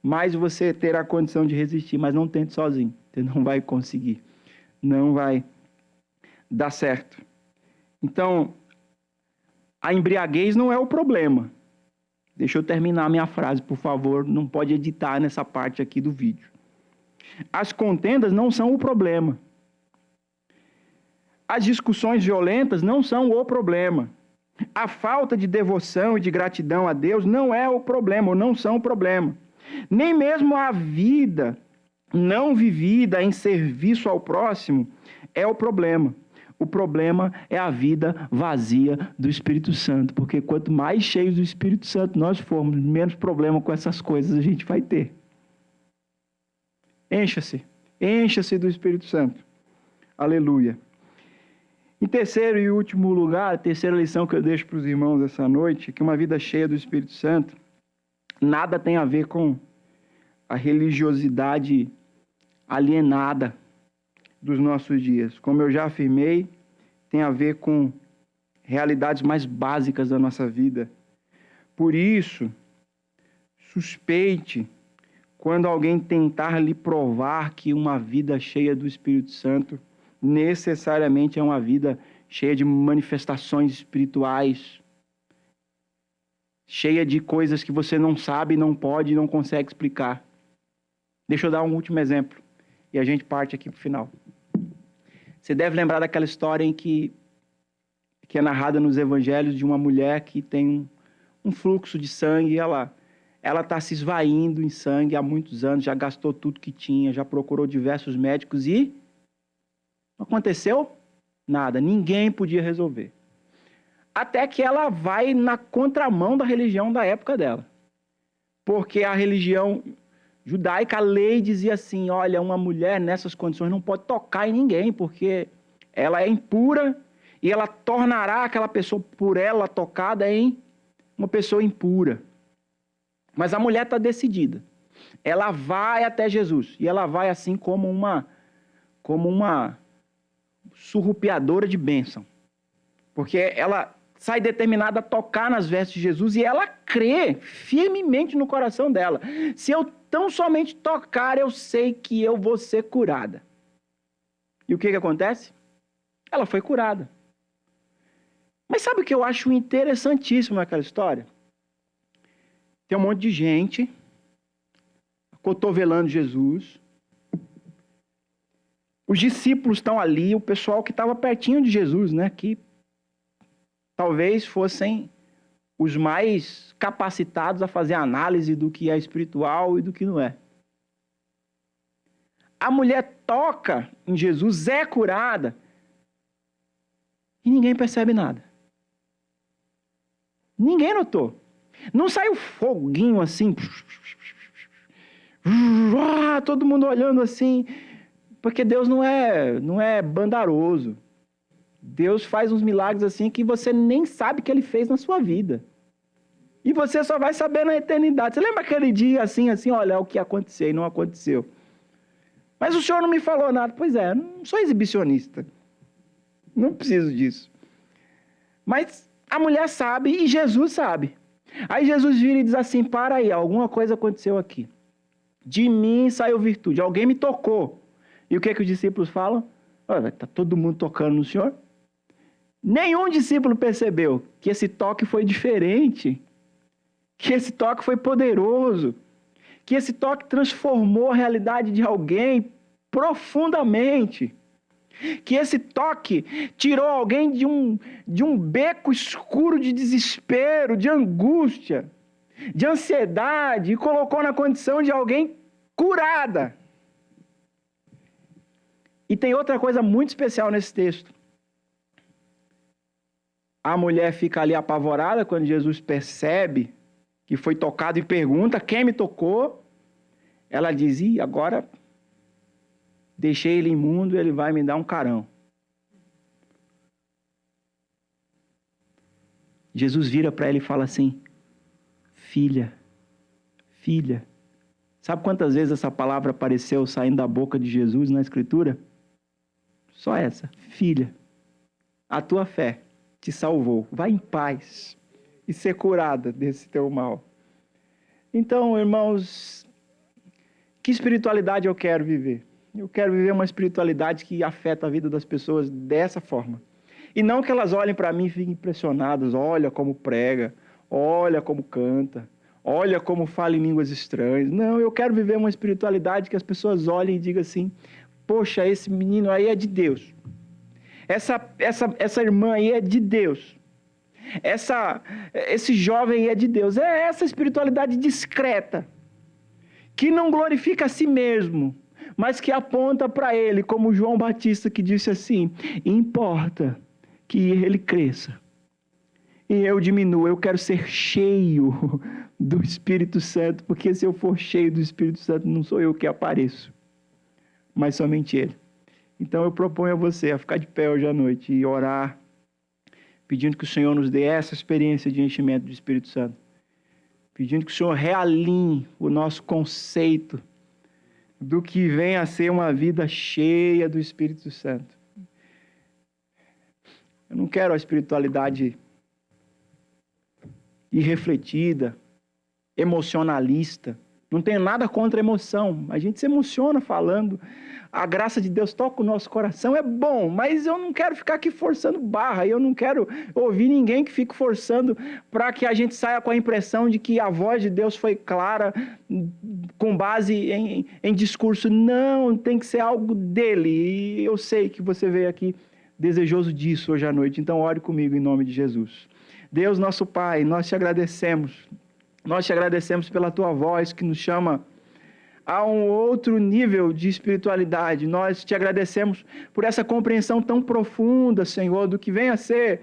Speaker 1: Mais você terá a condição de resistir, mas não tente sozinho. Você não vai conseguir. Não vai dar certo. Então, a embriaguez não é o problema. Deixa eu terminar a minha frase, por favor. Não pode editar nessa parte aqui do vídeo. As contendas não são o problema. As discussões violentas não são o problema. A falta de devoção e de gratidão a Deus não é o problema, ou não são o problema. Nem mesmo a vida não vivida em serviço ao próximo é o problema. O problema é a vida vazia do Espírito Santo, porque quanto mais cheios do Espírito Santo nós formos, menos problema com essas coisas a gente vai ter. Encha-se do Espírito Santo. Aleluia. Em terceiro e último lugar, a terceira lição que eu deixo para os irmãos essa noite, é que uma vida cheia do Espírito Santo nada tem a ver com a religiosidade alienada dos nossos dias. Como eu já afirmei, tem a ver com realidades mais básicas da nossa vida. Por isso, suspeite quando alguém tentar lhe provar que uma vida cheia do Espírito Santo necessariamente é uma vida cheia de manifestações espirituais, cheia de coisas que você não sabe, não pode, não consegue explicar. Deixa eu dar um último exemplo e a gente parte aqui para o final. Você deve lembrar daquela história em que é narrada nos evangelhos de uma mulher que tem um fluxo de sangue e ela está se esvaindo em sangue há muitos anos, já gastou tudo que tinha, já procurou diversos médicos e não aconteceu nada, ninguém podia resolver. Até que ela vai na contramão da religião da época dela. Porque a religião judaica, a lei dizia assim, olha, uma mulher nessas condições não pode tocar em ninguém, porque ela é impura e ela tornará aquela pessoa por ela tocada em uma pessoa impura. Mas a mulher está decidida. Ela vai até Jesus e ela vai assim como uma surrupiadora de bênção. Porque ela sai determinada a tocar nas vestes de Jesus e ela crê firmemente no coração dela. Se eu tão somente tocar, eu sei que eu vou ser curada. E o que acontece? Ela foi curada. Mas sabe o que eu acho interessantíssimo naquela história? Tem um monte de gente cotovelando Jesus. Os discípulos estão ali, o pessoal que estava pertinho de Jesus, né? Que talvez fossem os mais capacitados a fazer análise do que é espiritual e do que não é. A mulher toca em Jesus, é curada, e ninguém percebe nada. Ninguém notou. Não saiu foguinho assim, todo mundo olhando assim, porque Deus não é bandaroso. Deus faz uns milagres assim que você nem sabe que Ele fez na sua vida. E você só vai saber na eternidade. Você lembra aquele dia assim, olha o que aconteceu e não aconteceu. Mas o senhor não me falou nada. Pois é, não sou exibicionista. Não preciso disso. Mas a mulher sabe e Jesus sabe. Aí Jesus vira e diz assim, para aí, alguma coisa aconteceu aqui. De mim saiu virtude, alguém me tocou. E o que os discípulos falam? Olha, está todo mundo tocando no senhor? Nenhum discípulo percebeu que esse toque foi diferente, que esse toque foi poderoso, que esse toque transformou a realidade de alguém profundamente, que esse toque tirou alguém de um beco escuro de desespero, de angústia, de ansiedade e colocou na condição de alguém curada. E tem outra coisa muito especial nesse texto. A mulher fica ali apavorada quando Jesus percebe que foi tocado e pergunta quem me tocou. Ela diz, e agora deixei ele imundo e ele vai me dar um carão. Jesus vira para ela e fala assim, filha. Sabe quantas vezes essa palavra apareceu saindo da boca de Jesus na Escritura? Só essa, filha. A tua fé te salvou. Vai em paz e ser curada desse teu mal. Então, irmãos, que espiritualidade eu quero viver? Eu quero viver uma espiritualidade que afeta a vida das pessoas dessa forma. E não que elas olhem para mim e fiquem impressionadas. Olha como prega, olha como canta, olha como fala em línguas estranhas. Não, eu quero viver uma espiritualidade que as pessoas olhem e digam assim, poxa, esse menino aí é de Deus. Essa irmã aí é de Deus. Esse jovem é de Deus. É essa espiritualidade discreta, que não glorifica a si mesmo, mas que aponta para ele, como João Batista que disse assim, importa que ele cresça e eu diminua. Eu quero ser cheio do Espírito Santo, porque se eu for cheio do Espírito Santo, não sou eu que apareço, mas somente ele. Então eu proponho a você a ficar de pé hoje à noite e orar, pedindo que o Senhor nos dê essa experiência de enchimento do Espírito Santo. Pedindo que o Senhor realinhe o nosso conceito do que vem a ser uma vida cheia do Espírito Santo. Eu não quero a espiritualidade irrefletida, emocionalista. Não tenho nada contra a emoção. A gente se emociona falando. A graça de Deus toca o nosso coração, é bom, mas eu não quero ficar aqui forçando barra, eu não quero ouvir ninguém que fique forçando para que a gente saia com a impressão de que a voz de Deus foi clara com base em discurso. Não, tem que ser algo dele, e eu sei que você veio aqui desejoso disso hoje à noite, então ore comigo em nome de Jesus. Deus nosso Pai, nós te agradecemos pela tua voz que nos chama a um outro nível de espiritualidade. Nós te agradecemos por essa compreensão tão profunda, Senhor, do que vem a ser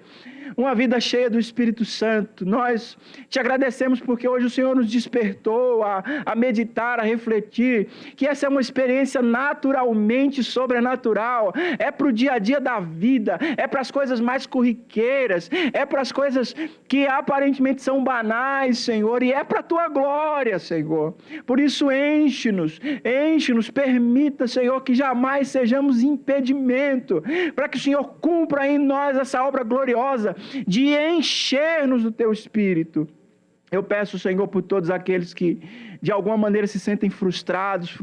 Speaker 1: uma vida cheia do Espírito Santo. Nós te agradecemos porque hoje o Senhor nos despertou a meditar, a refletir, que essa é uma experiência naturalmente sobrenatural, é para o dia a dia da vida, é para as coisas mais corriqueiras, é para as coisas que aparentemente são banais, Senhor, e é para a tua glória, Senhor. Por isso enche-nos, permita, Senhor, que jamais sejamos impedimento, para que o Senhor cumpra em nós essa obra gloriosa de encher-nos do teu Espírito. Eu peço, Senhor, por todos aqueles que de alguma maneira se sentem frustradas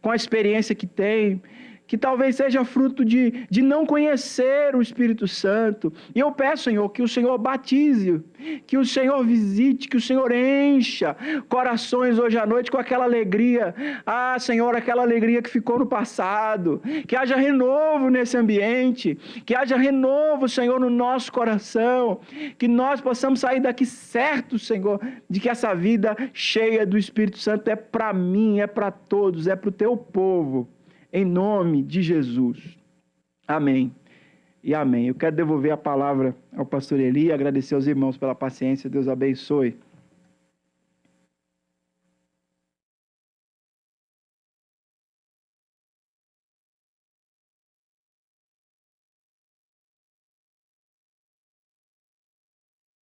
Speaker 1: com a experiência que têm, que talvez seja fruto de não conhecer o Espírito Santo. E eu peço, Senhor, que o Senhor batize, que o Senhor visite, que o Senhor encha corações hoje à noite com aquela alegria. Ah, Senhor, aquela alegria que ficou no passado. Que haja renovo nesse ambiente, que haja renovo, Senhor, no nosso coração, que nós possamos sair daqui certo, Senhor, de que essa vida cheia do Espírito Santo é para mim, é para todos, é para o teu povo. Em nome de Jesus. Amém e amém. Eu quero devolver a palavra ao pastor Eli, agradecer aos irmãos pela paciência. Deus abençoe.